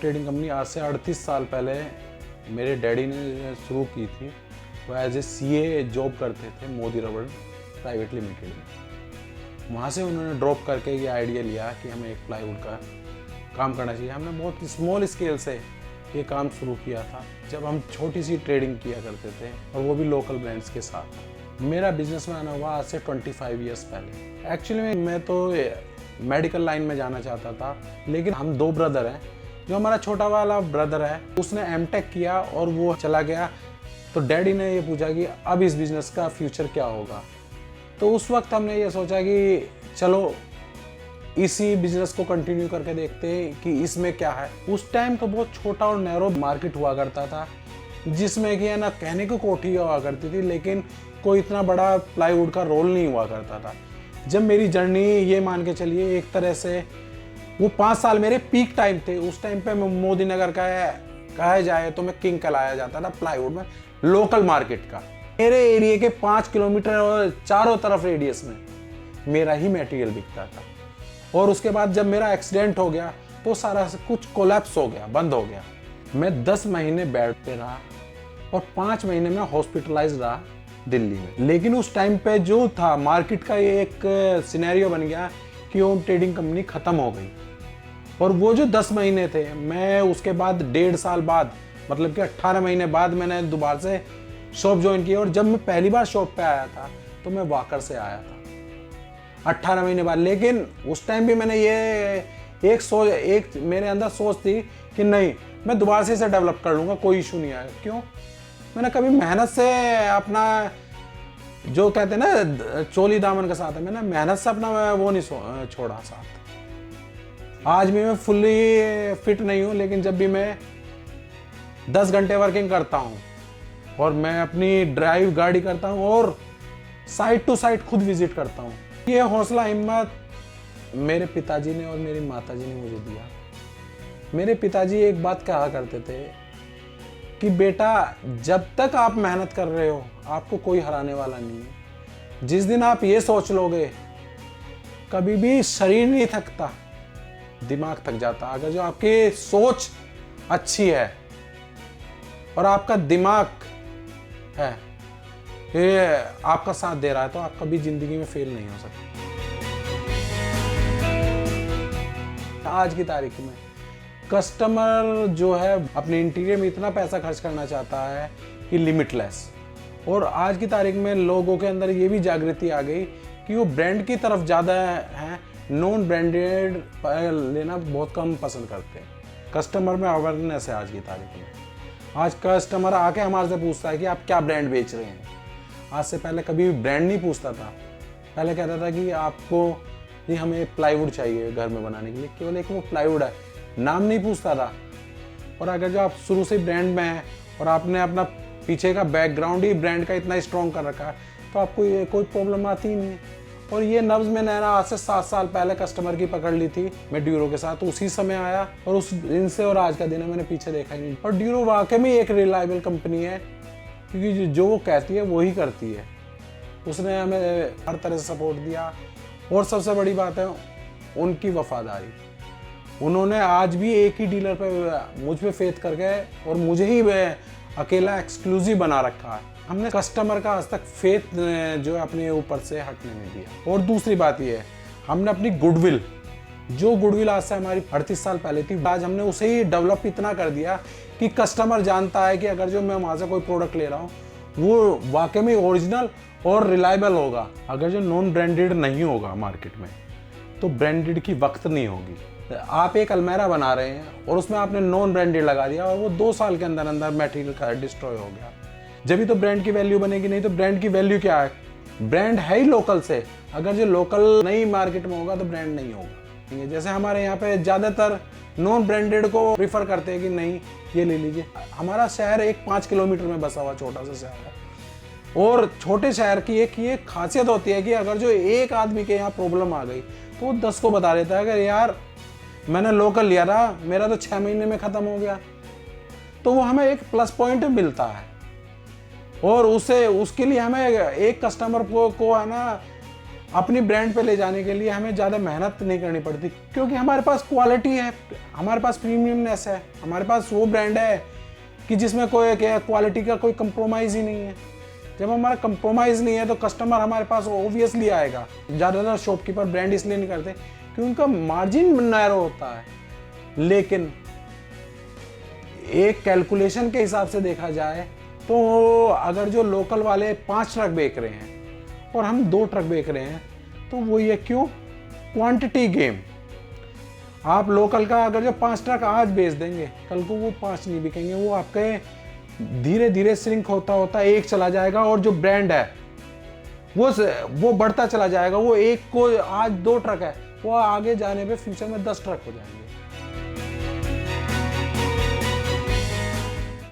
Trading company आज से 38 साल पहले मेरे डैडी ने शुरू की थी। वो एज ए CA जॉब करते थे मोदी रबड़ प्राइवेट लिमिटेड में। वहाँ से उन्होंने ड्रॉप करके ये आइडिया लिया कि हमें एक प्लाईवुड का काम करना चाहिए। हमने बहुत स्मॉल स्केल से ये काम शुरू किया था, जब हम छोटी सी ट्रेडिंग किया करते थे, और वो भी लोकल ब्रांड्स के साथ। मेरा बिजनेस में आना हुआ आज से 25 ईयर्स पहले। एक्चुअली मैं तो मेडिकल लाइन में जाना चाहता था, लेकिन हम 2 ब्रदर हैं। जो हमारा छोटा वाला ब्रदर है उसने M.Tech किया और वो चला गया। तो डैडी ने ये पूछा कि अब इस बिज़नेस का फ्यूचर क्या होगा। तो उस वक्त हमने ये सोचा कि चलो इसी बिजनेस को कंटिन्यू करके देखते हैं कि इसमें क्या है। उस टाइम तो बहुत छोटा और नैरो मार्केट हुआ करता था, जिसमें कि है ना कहने को कोठी हुआ करती थी, लेकिन कोई इतना बड़ा प्लाईवुड का रोल नहीं हुआ करता था। जब मेरी जर्नी ये मान के चलिए एक तरह से वो 5 साल मेरे पीक टाइम थे। उस टाइम पे मोदी नगर का कहा जाए तो मैं किंग कहलाया जाता था प्लाईवुड में, लोकल मार्केट का। मेरे एरिया के 5 किलोमीटर और चारों तरफ रेडियस में मेरा ही मटेरियल बिकता था। और उसके बाद जब मेरा एक्सीडेंट हो गया तो सारा कुछ कोलैप्स हो गया, बंद हो गया। मैं 10 महीने बेड पे रहा और 5 महीने में हॉस्पिटलाइज रहा दिल्ली में। लेकिन उस टाइम पे जो था मार्केट का ये एक सिनेरियो बन गया कि ओम ट्रेडिंग कंपनी ख़त्म हो गई। और वो जो 10 महीने थे, मैं उसके बाद 1.5 साल बाद, मतलब कि 18 महीने बाद मैंने दोबारा से शॉप ज्वाइन की। और जब मैं पहली बार शॉप पे आया था तो मैं वाकर से आया था 18 महीने बाद। लेकिन उस टाइम भी मैंने ये एक मेरे अंदर सोच थी कि नहीं, मैं दोबारा से इसे डेवलप कर लूँगा, कोई इशू नहीं आएगा। क्यों? मैंने कभी मेहनत से अपना, जो कहते हैं ना चोली दामन के साथ है, मैंने मेहनत से अपना वो नहीं छोड़ा साथ। आज भी मैं फुल्ली फिट नहीं हूँ, लेकिन जब भी मैं 10 घंटे वर्किंग करता हूँ और मैं अपनी ड्राइव गाड़ी करता हूँ और साइड टू साइड खुद विजिट करता हूँ। ये हौसला हिम्मत मेरे पिताजी ने और मेरी माताजी ने मुझे दिया। मेरे पिताजी एक बात कहा करते थे कि बेटा, जब तक आप मेहनत कर रहे हो आपको कोई हराने वाला नहीं है। जिस दिन आप ये सोच लोगे, कभी भी शरीर नहीं थकता, दिमाग थक जाता। अगर जो आपकी सोच अच्छी है और आपका दिमाग है, ये आपका साथ दे रहा है, तो आप कभी जिंदगी में फेल नहीं हो सकते। आज की तारीख में कस्टमर जो है अपने इंटीरियर में इतना पैसा खर्च करना चाहता है कि लिमिटलेस। और आज की तारीख में लोगों के अंदर ये भी जागृति आ गई कि वो ब्रांड की तरफ ज़्यादा है, नॉन ब्रांडेड लेना बहुत कम पसंद करते हैं। कस्टमर में अवेयरनेस है आज की तारीख में। आज कस्टमर आके हमारे से पूछता है कि आप क्या ब्रांड बेच रहे हैं। आज से पहले कभी ब्रांड नहीं पूछता था। पहले कहता था कि आपको ये हमें प्लाईवुड चाहिए घर में बनाने के लिए, केवल एक वो प्लाईवुड है, नाम नहीं पूछता था। और अगर जो आप शुरू से ब्रांड में हैं और आपने अपना पीछे का बैकग्राउंड ही ब्रांड का इतना स्ट्रॉन्ग कर रखा है, तो आपको ये कोई प्रॉब्लम आती ही नहीं है। और ये नब्ज मैंने आज से 7 साल पहले कस्टमर की पकड़ ली थी मैं ड्यूरो के साथ। उसी समय आया और उस दिन से और आज का दिन है मैंने पीछे देखा ही नहीं। और ड्यूरो वाकई में एक रिलायबल कंपनी है, क्योंकि जो वो कहती है वो ही करती है। उसने हमें हर तरह से सपोर्ट दिया। और सबसे बड़ी बात है उनकी वफादारी। उन्होंने आज भी एक ही डीलर पे मुझ पे फेथ करके और मुझे ही अकेला एक्सक्लूसिव बना रखा है। हमने कस्टमर का आज तक फेथ जो है अपने ऊपर से हटने नहीं दिया। और दूसरी बात ये है, हमने अपनी गुडविल, जो गुडविल आज से हमारी 38 साल पहले थी, आज हमने उसे ही डेवलप इतना कर दिया कि कस्टमर जानता है कि अगर जो मैं वहाँ से कोई प्रोडक्ट ले रहा हूँ वो वाकई में ओरिजिनल और रिलायबल होगा। अगर जो नॉन ब्रांडेड नहीं होगा मार्केट में, तो ब्रांडेड की वक्त नहीं होगी। आप एक अलमेरा बना रहे हैं और उसमें आपने नॉन ब्रांडेड लगा दिया और वो 2 साल के अंदर अंदर मटेरियल का डिस्ट्रॉय हो गया। जब भी तो ब्रांड की वैल्यू बनेगी। नहीं तो ब्रांड की वैल्यू क्या है? ब्रांड है ही लोकल से। अगर जो लोकल नहीं मार्केट में होगा तो ब्रांड नहीं होगा। जैसे हमारे यहाँ पे ज़्यादातर नॉन ब्रांडेड को प्रीफर करते हैं कि नहीं ये ले लीजिए। हमारा शहर एक 5 किलोमीटर में बसा हुआ छोटा सा शहर है। और छोटे शहर की एक ये खासियत होती है कि अगर जो एक आदमी के यहाँ प्रॉब्लम आ गई तो वो 10 को बता देता है कि यार मैंने लोकल लिया था, मेरा तो 6 महीने में ख़त्म हो गया। तो वो हमें एक प्लस पॉइंट मिलता है। और उसके लिए हमें एक कस्टमर को है ना अपनी ब्रांड पे ले जाने के लिए हमें ज़्यादा मेहनत नहीं करनी पड़ती, क्योंकि हमारे पास क्वालिटी है, हमारे पास प्रीमियमनेस है, हमारे पास वो ब्रांड है कि जिसमें कोई क्वालिटी का कोई कंप्रोमाइज़ ही नहीं है। जब हमारा कंप्रोमाइज़ नहीं है तो कस्टमर हमारे पास ओबियसली आएगा। ज़्यादातर शॉपकीपर ब्रांड इसलिए नहीं करते कि उनका मार्जिन नैरो होता है, लेकिन एक कैलकुलेशन के हिसाब से देखा जाए तो अगर जो लोकल वाले 5 ट्रक बेच रहे हैं और हम 2 ट्रक बेच रहे हैं तो वो ये क्यों? Quantity game. आप लोकल का अगर जो 5 ट्रक आज बेच देंगे, कल को वो 5 नहीं बिकेंगे, वो आपके धीरे धीरे श्रिंक होता होता एक चला जाएगा, और जो ब्रांड है वो बढ़ता चला जाएगा। वो एक को आज 2 ट्रक है, वो आगे जाने पे फ्यूचर में 10 ट्रक हो जाएंगे।